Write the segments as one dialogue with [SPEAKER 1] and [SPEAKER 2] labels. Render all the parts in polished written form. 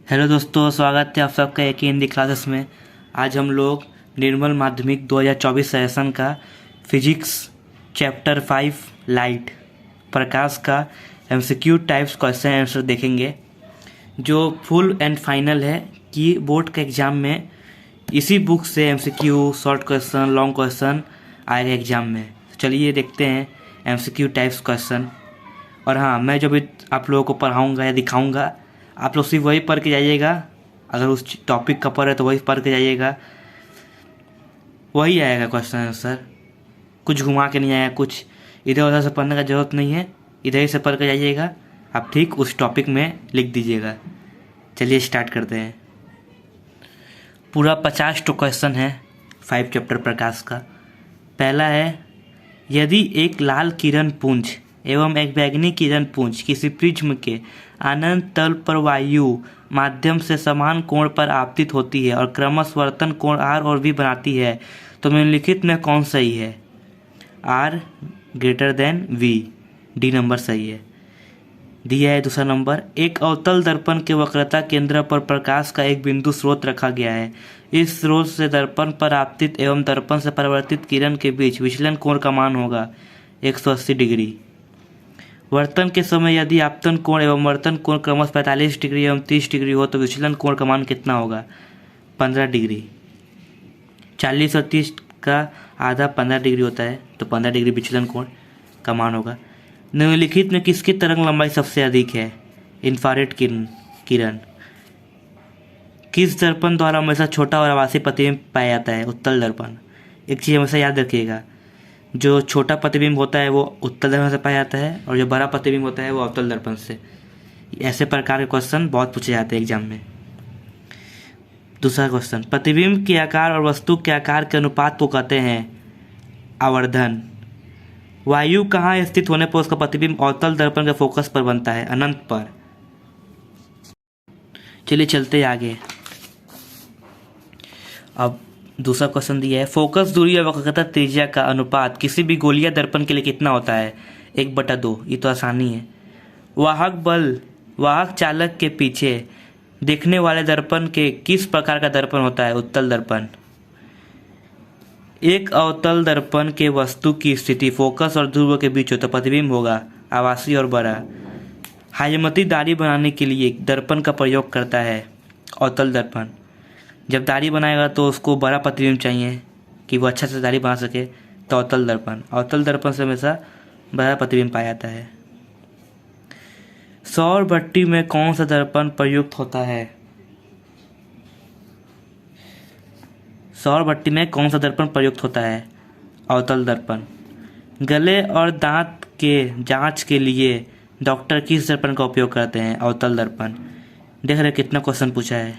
[SPEAKER 1] Hello दोस्तों, स्वागत है आप सबका एक ही हिंदी क्लासेस में। आज हम लोग निर्मल माध्यमिक 2024 सेशन का फिजिक्स चैप्टर 5 लाइट प्रकाश का एमसीक्यू टाइप्स क्वेश्चन आंसर देखेंगे, जो फुल एंड फाइनल है कि बोर्ड के एग्ज़ाम में इसी बुक से MCQ short question long question आएगा एग्ज़ाम में। चलिए देखते हैं एमसीक्यू टाइप्स क्वेश्चन। और हाँ, मैं जो भी आप लोगों को पढ़ाऊँगा या दिखाऊँगा, आप लोग सिर्फ वही पढ़ के जाइएगा। अगर उस टॉपिक का पढ़ है तो वही पढ़ के जाइएगा, वही आएगा क्वेश्चन आंसर। कुछ घुमा के नहीं आएगा, कुछ इधर उधर से पढ़ने का ज़रूरत नहीं है, इधर ही से पढ़ के जाइएगा। आप ठीक उस टॉपिक में लिख दीजिएगा। चलिए स्टार्ट करते हैं। पूरा 50 तो क्वेश्चन है 5 चैप्टर प्रकाश का। पहला है, यदि एक लाल किरण पुंज एवं एक बैंगनी किरण पुंज किसी प्रिज्म के अनंत तल पर वायु माध्यम से समान कोण पर आपतित होती है और क्रमशः वर्तन कोण R और V बनाती है, तो निम्नलिखित में कौन सही है? R greater than V, D number सही है। दिया है दूसरा नंबर, एक अवतल दर्पण के वक्रता केंद्र पर प्रकाश का एक बिंदु स्रोत रखा गया है। इस स्रोत से दर्पण पर आपतित एवं दर्पण से परावर्तित किरण के बीच विचलन कोण का मान होगा 180 डिग्री। वर्तन के समय यदि आपतन कोण एवं वर्तन कोण क्रमशः 45 डिग्री एवं 30 डिग्री हो तो विचलन कोण का मान कितना होगा? 15 डिग्री। 40 और 30 का आधा 15 डिग्री होता है, तो 15 डिग्री विचलन कोण का मान होगा। निम्नलिखित में किसकी तरंग लंबाई सबसे अधिक है? इंफ्रारेड किरण। किस दर्पण द्वारा हमेशा छोटा और आभासी प्रतिबिंब पाया जाता है? उत्तल दर्पण। एक चीज़ हमेशा याद रखिएगा, जो छोटा प्रतिबिंब होता है वो उत्तल दर्पण से पाया जाता है और जो बड़ा प्रतिबिंब होता है वो अवतल दर्पण से। ऐसे प्रकार के क्वेश्चन बहुत पूछे जाते हैं एग्जाम में। दूसरा क्वेश्चन, प्रतिबिंब के आकार और वस्तु के आकार के अनुपात को कहते हैं आवर्धन। वायु कहाँ स्थित होने पर उसका प्रतिबिंब अवतल दर्पण के फोकस पर बनता है? अनंत पर। चलिए चलते आगे। अब दूसरा क्वेश्चन दिया है, फोकस दूरी और वक्रता त्रिज्या का अनुपात किसी भी गोलीय दर्पण के लिए कितना होता है? 1/2। ये तो आसानी है। वाहक बल वाहक चालक के पीछे देखने वाले दर्पण के किस प्रकार का दर्पण होता है? उत्तल दर्पण। एक अवतल दर्पण के वस्तु की स्थिति फोकस और ध्रुव के बीच हो तो प्रतिबिंब होगा आभासी और बड़ा। हाईमती दाढ़ी बनाने के लिए दर्पण का प्रयोग करता है अवतल दर्पण। जब दाढ़ी बनाएगा तो उसको बड़ा प्रतिबिंब चाहिए कि वो अच्छा से दाढ़ी बना सके, तो अवतल दर्पण से हमेशा बड़ा प्रतिबिंब पाया जाता है। सौर भट्टी में कौन सा दर्पण प्रयुक्त होता है? सौर भट्टी में कौन सा दर्पण प्रयुक्त होता है? अवतल दर्पण। गले और दांत के जांच के लिए डॉक्टर किस दर्पण का उपयोग करते हैं? अवतल दर्पण। देख रहे कितना क्वेश्चन पूछा है।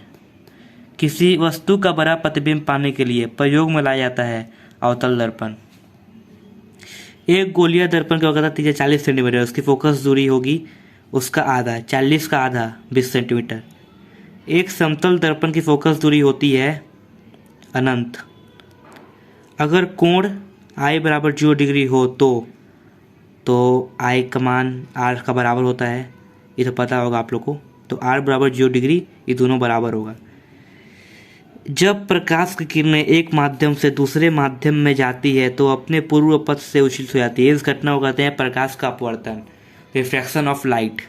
[SPEAKER 1] किसी वस्तु का बड़ा प्रतिबिंब पाने के लिए प्रयोग में लाया जाता है अवतल दर्पण। एक गोलीय दर्पण की वक्रता 40 सेंटीमीटर है, उसकी फोकस दूरी होगी उसका आधा, 40 का आधा 20 सेंटीमीटर। एक समतल दर्पण की फोकस दूरी होती है अनंत। अगर कोण I बराबर 0 डिग्री हो तो I का मान R का बराबर होता है, ये तो पता होगा आप लोग को। तो R बराबर 0 डिग्री, ये दोनों बराबर होगा। जब प्रकाश की किरणें एक माध्यम से दूसरे माध्यम में जाती है तो अपने पूर्व पथ से उछलित हो जाती है। इस घटना को कहते हैं प्रकाश का अपवर्तन, रिफ्रैक्शन ऑफ लाइट।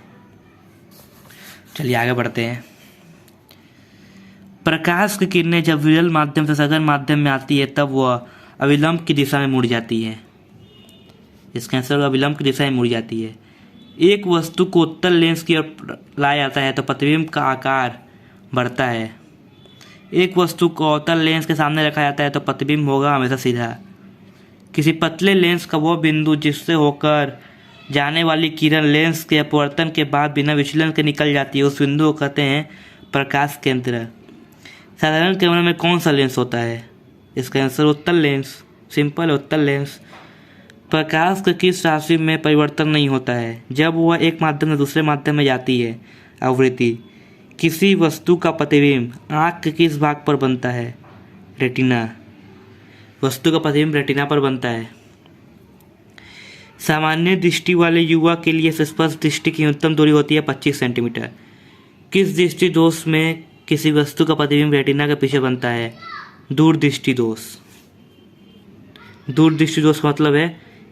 [SPEAKER 1] चलिए आगे बढ़ते हैं। प्रकाश की किरणें जब विरल माध्यम से सघन माध्यम में आती है तब वह अविलंब की दिशा में मुड़ जाती है। इसका आंसर अविलंब की दिशा में मुड़ जाती है। एक वस्तु को उत्तल लेंस की ओर लाया जाता है तो प्रतिबिंब का आकार बढ़ता है। एक वस्तु को अवतल लेंस के सामने रखा जाता है तो प्रतिबिंब होगा हमेशा सीधा। किसी पतले लेंस का वो बिंदु जिससे होकर जाने वाली किरण लेंस के अपवर्तन के बाद बिना विचलन के निकल जाती है, उस बिंदु को कहते हैं प्रकाश केंद्र। साधारण कैमरा में कौन सा लेंस होता है? इसका आंसर उत्तल लेंस। सिंपल है, उत्तल लेंस। प्रकाश के किस राशि में परिवर्तन नहीं होता है? जब वह एक माध्यम से दूसरे माध्यम में जाती है। आवृत्ति। किसी वस्तु का प्रतिबिंब आँख के किस भाग पर बनता है? रेटिना। वस्तु का प्रतिबिंब रेटिना पर बनता है। सामान्य दृष्टि वाले युवा के लिए स्पष्ट दृष्टि की न्यूनतम दूरी होती है 25 सेंटीमीटर। किस दृष्टि दोष में किसी वस्तु का प्रतिबिंब रेटिना के पीछे बनता है? दूरदृष्टि दोष। दूरदृष्टि दोष का मतलब है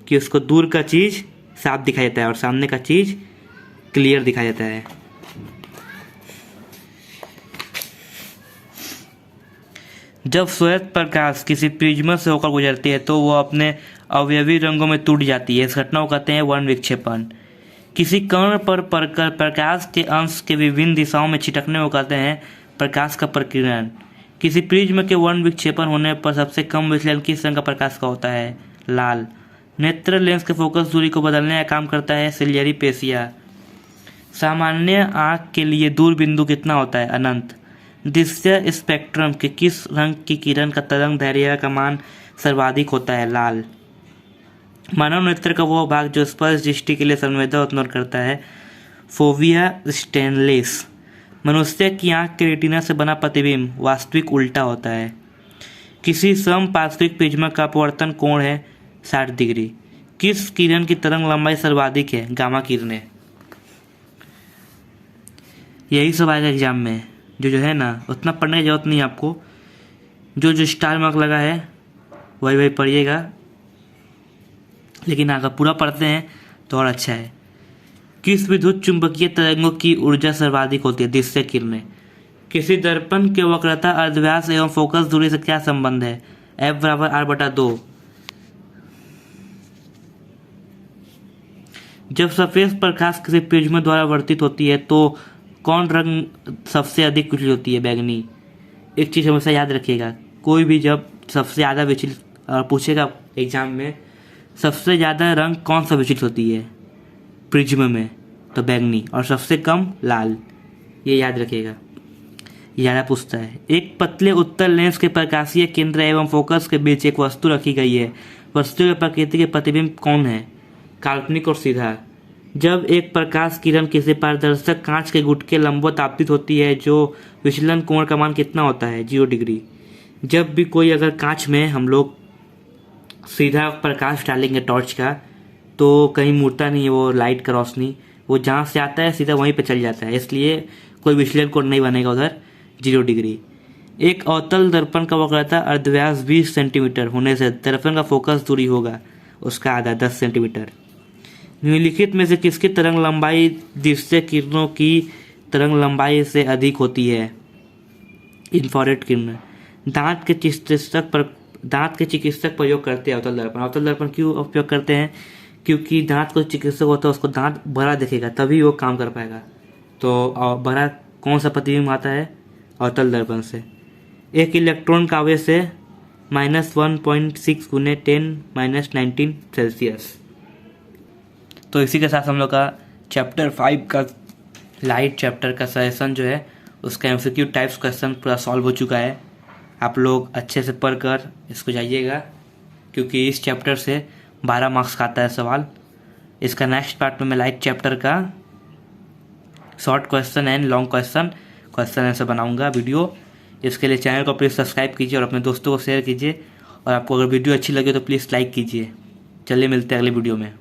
[SPEAKER 1] कि उसको दूर का चीज साफ दिखाई देता है और सामने का चीज क्लियर दिखाई देता है। जब श्वेत प्रकाश किसी प्रिज्म से होकर गुजरती है तो वह अपने अवयवी रंगों में टूट जाती है। इस घटना को कहते हैं वर्ण विक्षेपण। किसी कण पर पड़कर प्रकाश के अंश के विभिन्न दिशाओं में छिटकने को कहते हैं प्रकाश का प्रकीर्णन। किसी प्रिज्म के वर्ण विक्षेपण होने पर सबसे कम विचलन किस रंग का प्रकाश का होता है? लाल। नेत्र लेंस के फोकस दूरी को बदलने का काम करता है सिलियरी पेशिया। सामान्य आँख के लिए दूर बिंदु कितना होता है? अनंत। दृश्य स्पेक्ट्रम के किस रंग की किरण का तरंग दैर्घ्य का मान सर्वाधिक होता है? लाल। मानव नेत्र का वो भाग जो स्पर्श दृष्टि के लिए संवेदना उत्पन्न करता है फोविया स्टेनलेस। मनुष्य की आंख के रेटिना से बना प्रतिबिंब वास्तविक उल्टा होता है। किसी समपार्श्विक प्रिज्म का अपवर्तन कोण है 60 डिग्री। किस किरण की तरंग लंबाई सर्वाधिक है? गामा किरणें। यही सब आएगा एग्जाम में। जो है ना उतना पढ़ने की जरूरत नहीं है आपको। जो स्टार मार्क लगा है वही पढ़िएगा, लेकिन अगर पूरा पढ़ते हैं तो और अच्छा है। किस विद्युत चुंबकीय तरंगों की ऊर्जा सर्वाधिक होती है? दृश्य किरणें। किसी दर्पण के वक्रता अर्धव्यास एवं फोकस दूरी से क्या संबंध है? F=R/2। जब सफेद प्रकाश किसी प्रिज्म द्वारा वर्तित होती है तो कौन रंग सबसे अधिक विचलित होती है? बैगनी। एक चीज़ हमेशा याद रखिएगा, कोई भी जब सबसे ज़्यादा विचलित पूछेगा एग्जाम में, सबसे ज़्यादा रंग कौन सा विचलित होती है प्रिज्म में? तो बैगनी। और सबसे कम लाल। ये याद रखिएगा, ज़्यादा पूछता है। एक पतले उत्तल लेंस के प्रकाशीय केंद्र एवं फोकस के बीच एक वस्तु रखी गई है। वस्तु के प्रकृति के प्रतिबिंब कौन है? काल्पनिक और सीधा। जब एक प्रकाश किरण किसी पारदर्शक कांच के गुट के लंबवत आपतित होती है जो विचलन कोण का मान कितना होता है? 0 डिग्री। जब भी कोई अगर कांच में हम लोग सीधा प्रकाश डालेंगे टॉर्च का तो कहीं मुड़ता नहीं है, वो लाइट का रोशनी वो जहाँ से आता है सीधा वहीं पे चल जाता है, इसलिए कोई विचलन कोण नहीं बनेगा उधर 0 डिग्री। एक अवतल दर्पण का वक्रता अर्धव्यास 20 सेंटीमीटर होने से दर्पण का फोकस दूरी होगा उसका आधा 10 सेंटीमीटर। निम्नलिखित में से किसकी तरंग लंबाई दृश्य किरणों की तरंग लंबाई से अधिक होती है? इंफ्रारेड किरण। दांत के चिकित्सक प्रयोग करते हैं अवतल दर्पण। अवतल दर्पण क्यों उपयोग करते हैं? क्योंकि दांत को चिकित्सक होता है उसको दांत बड़ा दिखेगा तभी वो काम कर पाएगा। तो बड़ा कौन सा प्रतिबिंब आता है? अवतल दर्पण से। एक इलेक्ट्रॉन का आवेश है -1.6 × 10⁻19 सेल्सियस। तो इसी के साथ हम लोग का चैप्टर 5 का लाइट चैप्टर का सजेशन जो है उसका MCQ टाइप्स क्वेश्चन पूरा सॉल्व हो चुका है। आप लोग अच्छे से पढ़ कर इसको जाइएगा क्योंकि इस चैप्टर से 12 मार्क्स का आता है सवाल। इसका नेक्स्ट पार्ट में मैं लाइट चैप्टर का short question and long question answer बनाऊंगा वीडियो। इसके लिए चैनल को प्लीज़ सब्सक्राइब कीजिए और अपने दोस्तों को शेयर कीजिए, और आपको अगर वीडियो अच्छी लगे तो प्लीज़ लाइक कीजिए। चलिए मिलते हैं अगले वीडियो में।